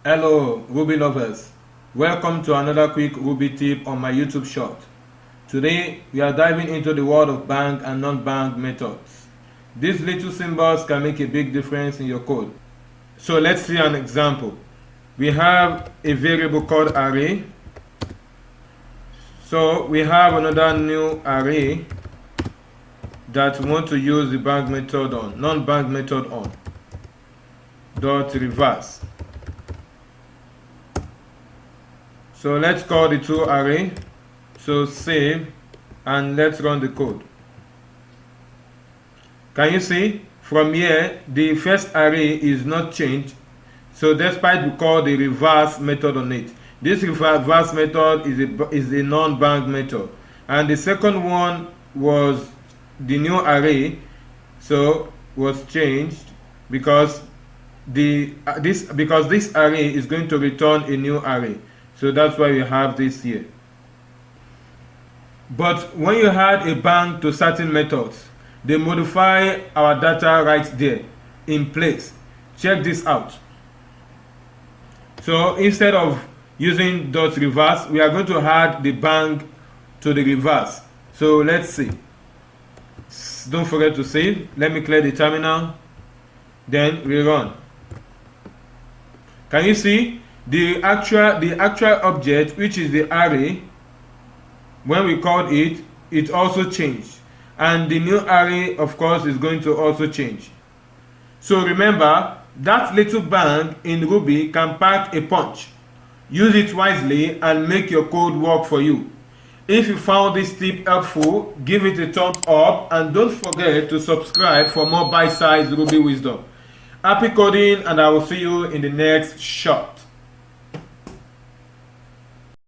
Hello Ruby lovers, welcome to another quick Ruby tip on my YouTube short. Today we are diving into the world of bank and non-bank methods. These little symbols can make a big difference in your code. So let's see an example. We have a variable called array. So we have another new array that we want to use the bank method on, non-bank method on. Dot reverse. So let's call the two array. So save and let's run the code. Can you see from here the first array is not changed? So despite we call the reverse method on it, this reverse method is a non-bank method, and the second one was the new array, so was changed because this array is going to return a new array. So that's why we have this here. But when you add a bank to certain methods, they modify our data right there in place. Check this out. So instead of using dot reverse, we are going to add the bank to the reverse. So let's see. Don't forget to save. Let me clear the terminal. Then rerun. Can you see? The actual object, which is the array, when we called it, it also changed, and the new array of course is going to also change. So remember, that little bank in Ruby can pack a punch. Use it wisely and make your code work for you. If you found this tip helpful, give it a thumbs up and don't forget to subscribe for more bite-sized Ruby wisdom. Happy coding, and I will see you in the next shot.